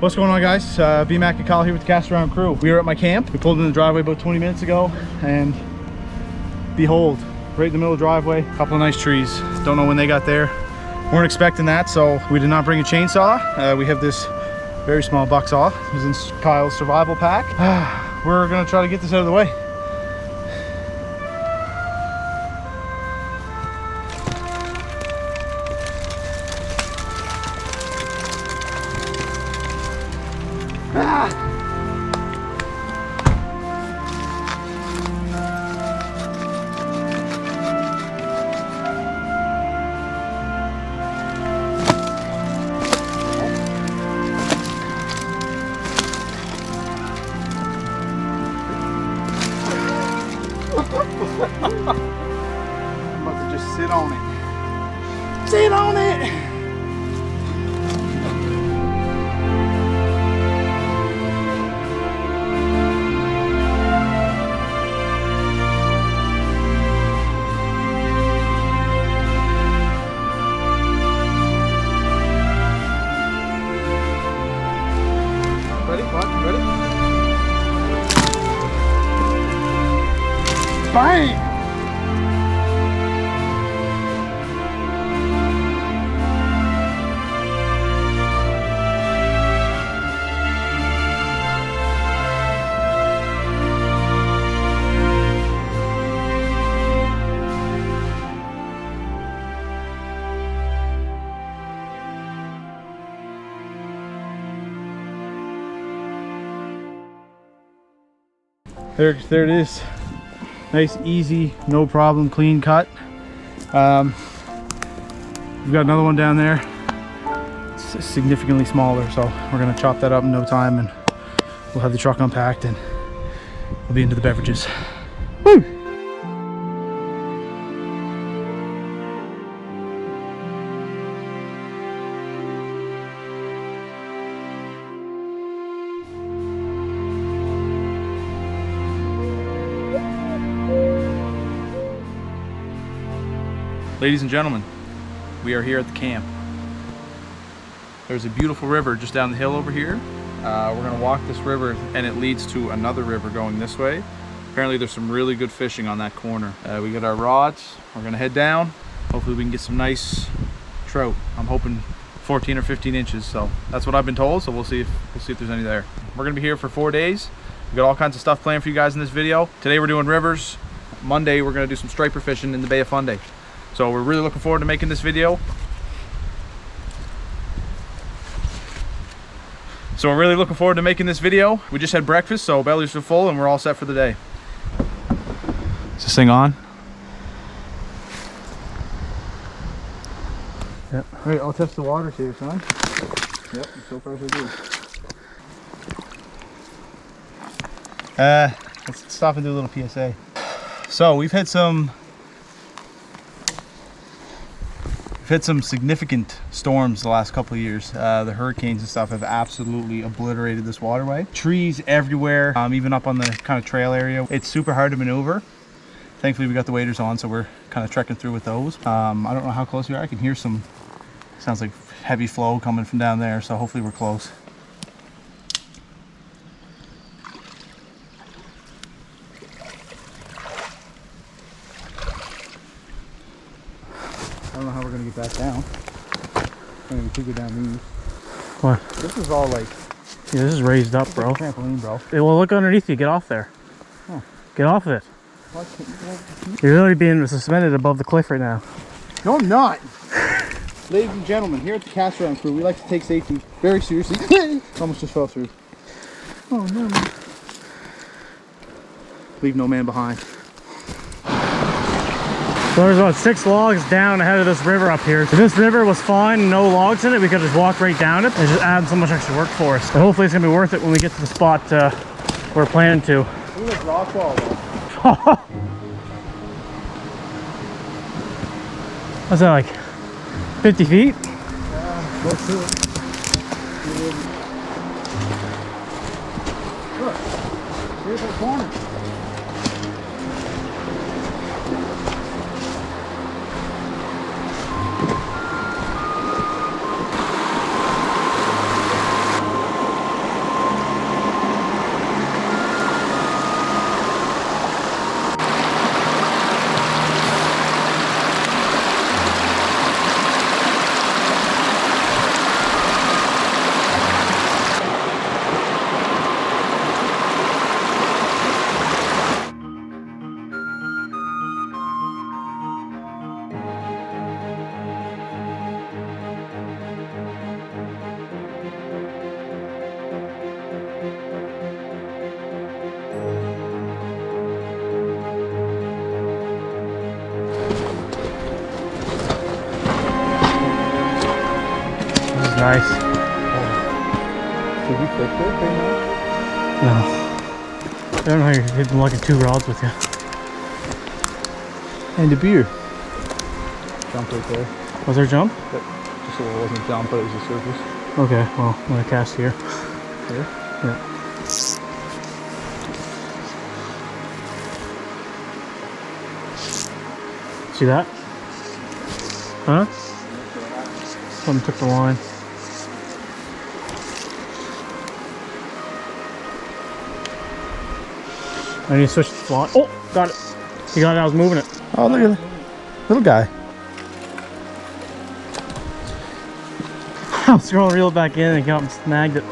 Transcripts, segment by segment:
What's going on, guys? B-Mac and Kyle here with the Cast Around crew. We were at my camp. We pulled in the driveway about 20 minutes ago, and behold, right in the middle of the driveway, a couple of nice trees. Don't know when they got there. Weren't expecting that, so we did not bring a chainsaw. We have this very small buck saw. It was in Kyle's survival pack. We're gonna try to get this out of the way. I'm about to just sit on it. Sit on it! Ready? What? Ready? Bang! There it is. Nice, easy, no problem, clean cut. We've got another one down there. It's significantly smaller, so we're gonna chop that up in no time, and we'll have the truck unpacked and we'll be into the beverages. Woo! Ladies and gentlemen, we are here at the camp. There's a beautiful river just down the hill over here. We're gonna walk this river, and it leads to another river going this way. Apparently there's some really good fishing on that corner. We got our rods. We're gonna head down. Hopefully we can get some nice trout. I'm hoping 14 or 15 inches, so that's what I've been told, so we'll see if there's any there. We're gonna be here for 4 days. We've got all kinds of stuff planned for you guys in this video. Today we're doing rivers. Monday we're gonna do some striper fishing in the Bay of Fundy. So we're really looking forward to making this video. We just had breakfast, so bellies are full and we're all set for the day. Is this thing on? Yep. All right, I'll test the water here, son. Yep, so far so good. Let's stop and do a little PSA. So we've had some significant storms the last couple of years. The hurricanes and stuff have absolutely obliterated this waterway. Trees everywhere, even up on the kind of trail area. It's super hard to maneuver. Thankfully we got the waders on, so we're kind of trekking through with those. I don't know how close we are. I can hear some, sounds like heavy flow coming from down there, so hopefully we're close. I don't know how we're gonna get back down. I'm gonna take it down these. What? This is all like... Yeah, this is raised up, bro. Like a trampoline, bro. Hey, well, look underneath you. Get off there. Huh. Get off of it. What? You're literally being suspended above the cliff right now. No, I'm not. Ladies and gentlemen, here at the Cast Around crew, we like to take safety very seriously. Almost just fell through. Oh no. Leave no man behind. So there's about 6 logs down ahead of this river up here. If this river was fine and no logs in it, we could just walk right down it and just add so much extra work for us. But hopefully it's gonna be worth it when we get to the spot we're planning to. Look at this rock wall though. What's that, like 50 feet? Yeah, close to it. Look, here's our corner. Nice. Should we fix it right now? No. I don't know how you're hitting lucky 2 rods with you. And a beer. Jump right there. Was there a jump? But just so it wasn't jump, but it was the surface. Okay, well, I'm gonna cast here. Here? Yeah. See that? Huh? Something took the line. I need to switch the fly. Oh, got it. You got it, I was moving it. Oh, look at that little guy. I was throwing the reel back in and got snagged it.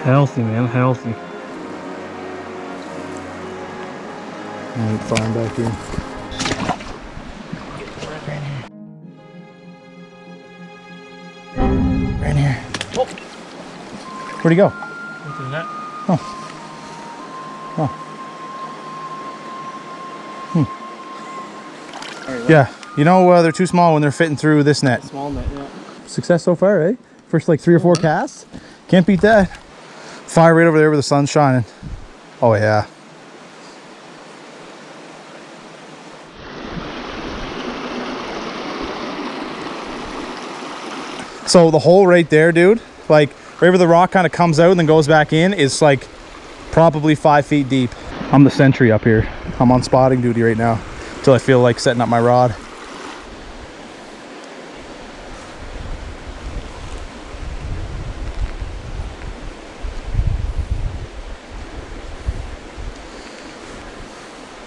Healthy, man, healthy. I'm flying back in. Right here. Oh. Where'd he go? Into the net. Oh. Yeah, you know they're too small when they're fitting through this net. Small net, yeah. Success so far, eh? First like 3 or 4 casts. Can't beat that. Fire right over there where the sun's shining. Oh yeah. So the hole right there, dude, like right where the rock kind of comes out and then goes back in, is like probably 5 feet deep. I'm the sentry up here. I'm on spotting duty right now until I feel like setting up my rod.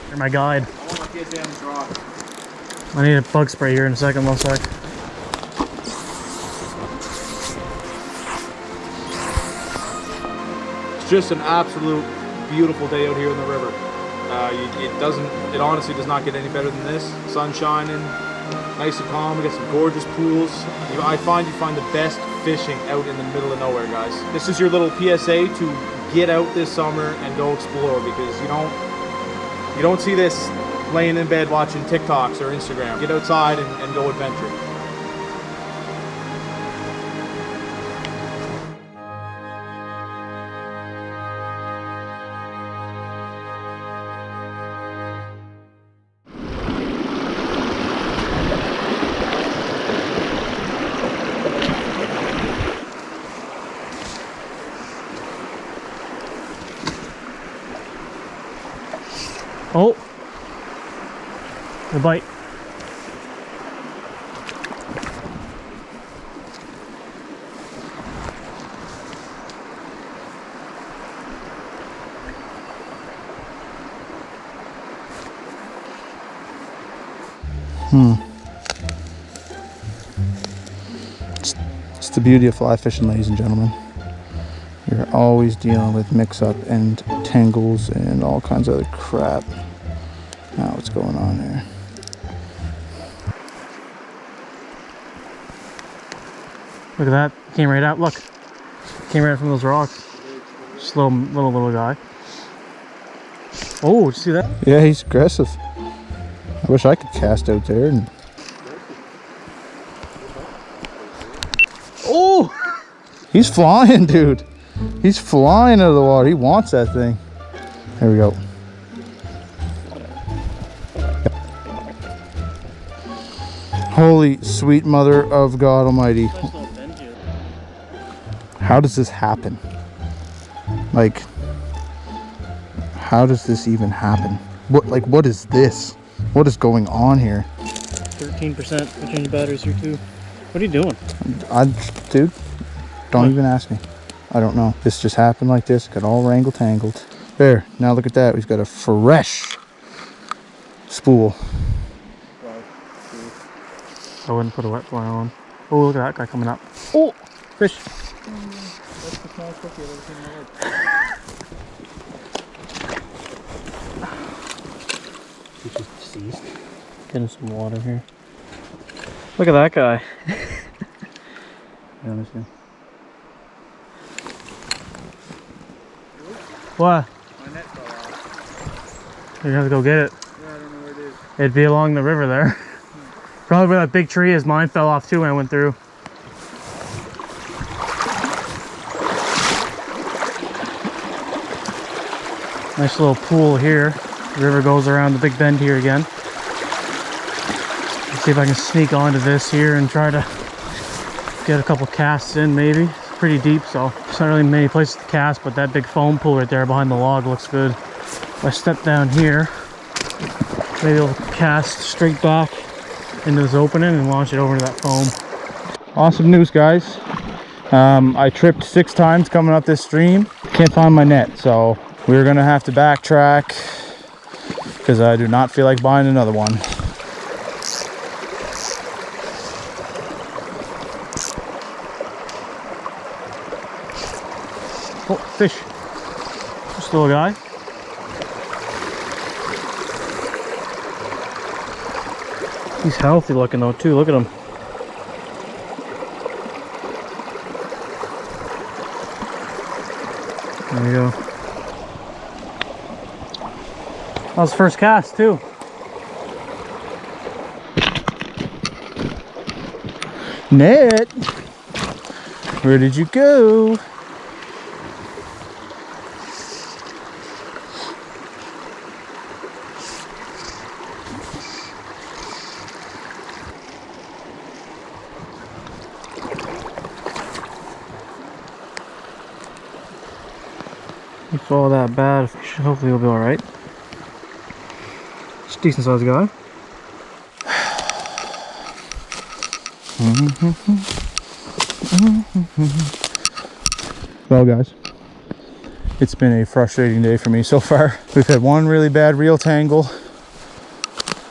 You're my guide. I want to get down this rock. I need a bug spray here in a second, 1 sec. It's just an absolute beautiful day out here in the river. It honestly does not get any better than this. Sun shining, nice and calm. We got some gorgeous pools. I find you find the best fishing out in the middle of nowhere, guys. This is your little PSA to get out this summer and go explore, because you don't see this laying in bed watching TikToks or Instagram. Get outside and go adventuring. Oh! The bite. It's the beauty of fly fishing, ladies and gentlemen. You're always dealing with mix-up and tangles and all kinds of other crap. Now what's going on there? Look at that. Came right out. Look. Came right from those rocks. Just little guy. Oh, did you see that? Yeah, he's aggressive. I wish I could cast out there. And... Oh! He's flying, dude. He's flying out of the water. He wants that thing. There we go. Holy sweet mother of God Almighty. How does this happen? Like, how does this even happen? What is this? What is going on here? 13%. I changed batteries here too. What are you doing? Dude, don't even ask me. I don't know. This just happened like this. Got all wrangle tangled. There. Now look at that. We've got a fresh spool. I wouldn't put a wet fly on. Oh, look at that guy coming up. Oh, fish. That's the smallest cookie I've ever seen in my life. He's just deceased. Getting some water here. Look at that guy. Yeah, let me see. What? My net fell off. You're gonna have to go get it. Yeah, I don't know where it is. It'd be along the river there. Probably where that big tree is. Mine fell off too when I went through. Nice little pool here. The river goes around the big bend here again. Let's see if I can sneak onto this here and try to get a couple casts in maybe. It's pretty deep, so there's not really many places to cast, but that big foam pool right there behind the log looks good. If I step down here, maybe I'll cast straight back into this opening and launch it over to that foam. Awesome news, guys. I tripped 6 times coming up this stream. Can't find my net, so we're gonna have to backtrack because I do not feel like buying another one. Oh, fish. Just a little guy. He's healthy looking though too, look at him. There you go. That was the first cast too. Net, where did you go? If it's all that bad, hopefully he'll be alright. It's a decent sized guy. Well, guys, it's been a frustrating day for me so far. We've had one really bad reel tangle.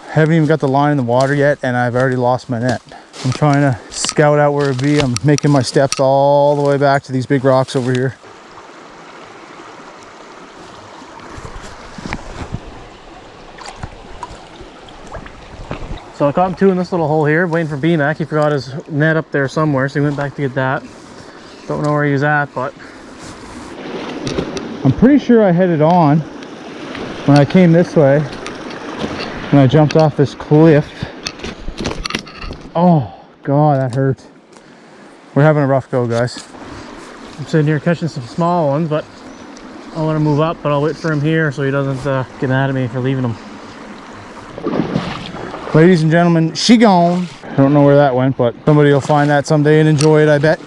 Haven't even got the line in the water yet, and I've already lost my net. I'm trying to scout out where it'd be. I'm making my steps all the way back to these big rocks over here. So I caught him 2 in this little hole here, waiting for B-Mac. He forgot his net up there somewhere, so he went back to get that. Don't know where he was at, but I'm pretty sure I headed on when I came this way, when I jumped off this cliff. Oh God, that hurt. We're having a rough go, guys. I'm sitting here catching some small ones, but I want to move up, but I'll wait for him here so he doesn't get mad at me for leaving him. Ladies and gentlemen, she gone. I don't know where that went, but somebody will find that someday and enjoy it, I bet.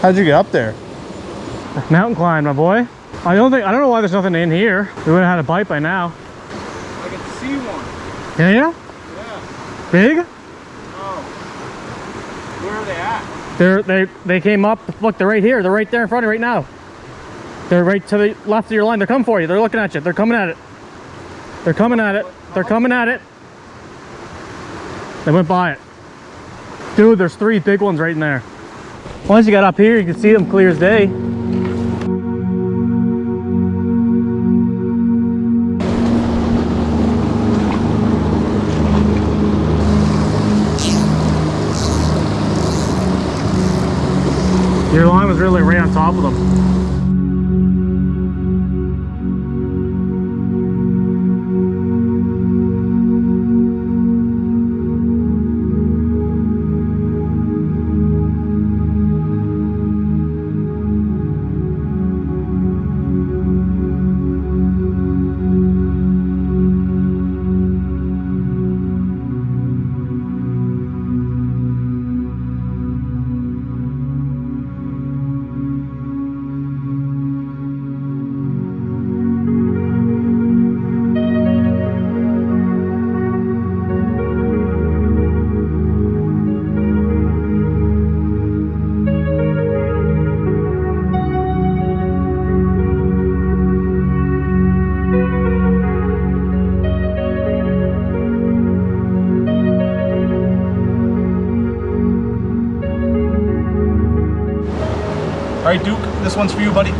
How'd you get up there? Mountain climb, my boy. I don't know why there's nothing in here. We would have had a bite by now. I can see one. Can you? Yeah. Big? Oh. Where are they at? They came up. Look, they're right here. They're right there in front of you right now. They're right to the left of your line. They're coming for you. They're looking at you. They're coming at it. They're coming at it. They're coming at it. They went by it. Dude, there's 3 big ones right in there. Once you got up here, you can see them clear as day. Your line was really right on top of them. right, Duke, this one's for you, buddy.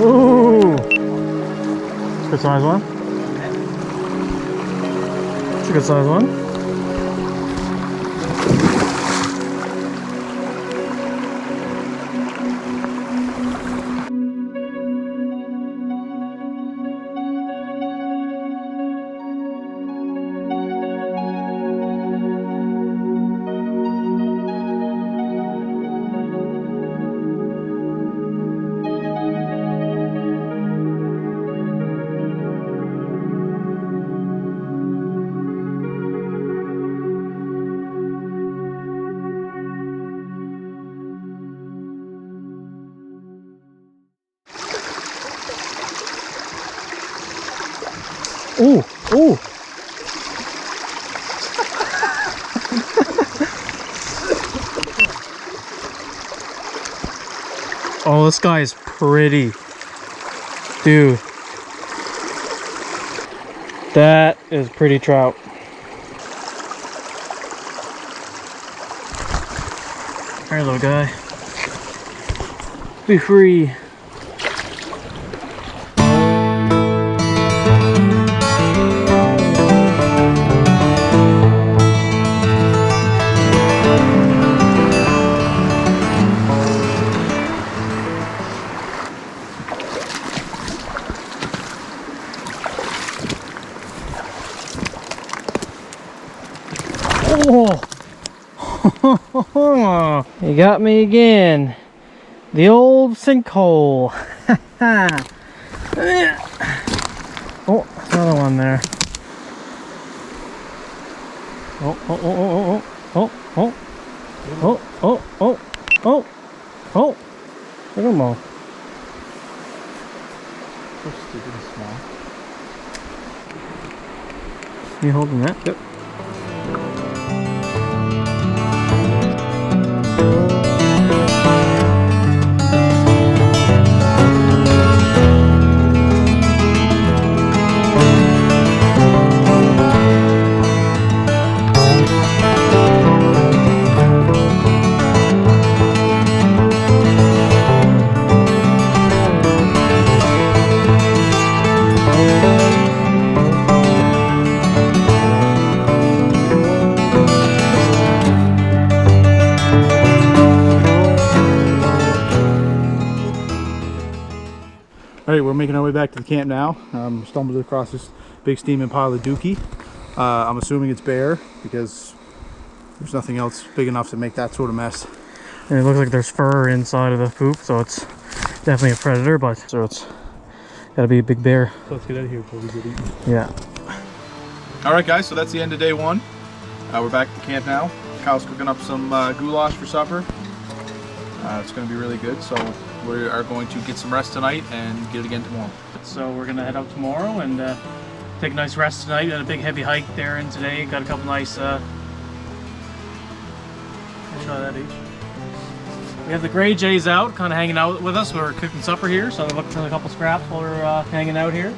Ooh! Good size one. It's a good size one. Ooh, ooh. Oh, this guy is pretty. Dude. That is pretty trout. Alright, little guy. Be free. Oh, you got me again. The old sinkhole. Oh, another one there. Oh, oh, oh, oh, oh, oh, oh, oh, oh, oh, oh. Look at them all. So stupid and small. You holding that? Yep. All right, we're making our way back to the camp now. Stumbled across this big steaming pile of dookie. I'm assuming it's bear because there's nothing else big enough to make that sort of mess. And it looks like there's fur inside of the poop, so it's definitely a predator, but so it's gotta be a big bear. So let's get out of here before we get eaten. Yeah. All right, guys, so that's the end of day one. We're back at the camp now. Kyle's cooking up some goulash for supper. It's going to be really good, so we are going to get some rest tonight and get it again tomorrow. So we're gonna head out tomorrow and take a nice rest tonight. We had a big heavy hike there in today. Got a couple nice I'll show that each. We have the Gray Jays out, kind of hanging out with us. We're cooking supper here, so they're looking for a couple scraps while we're hanging out here.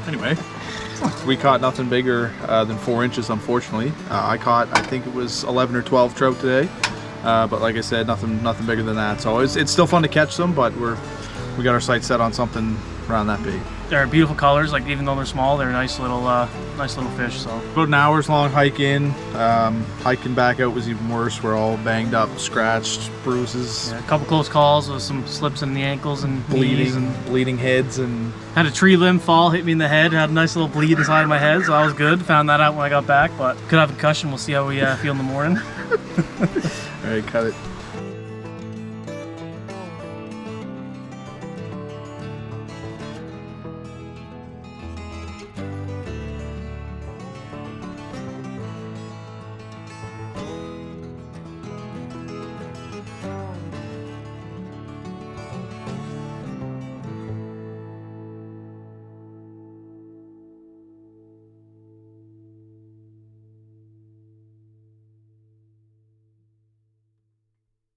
Anyway, we caught nothing bigger than 4 inches, unfortunately. I caught, I think it was 11 or 12 trout today, but like I said, nothing bigger than that. So it's still fun to catch them, but we got our sights set on something around that big. They're beautiful colors. Like even though they're small, they're nice little nice little fish. So About an hour's long hike in. Hiking back out was even worse. We're all banged up, scratched, bruises, yeah, a couple close calls with some slips in the ankles and knees, and bleeding heads, and had a tree limb fall, hit me in the head. Had a nice little bleed inside of my head, so that was good. Found that out when I got back, but could have a concussion. We'll see how we feel in the morning. all right, cut it.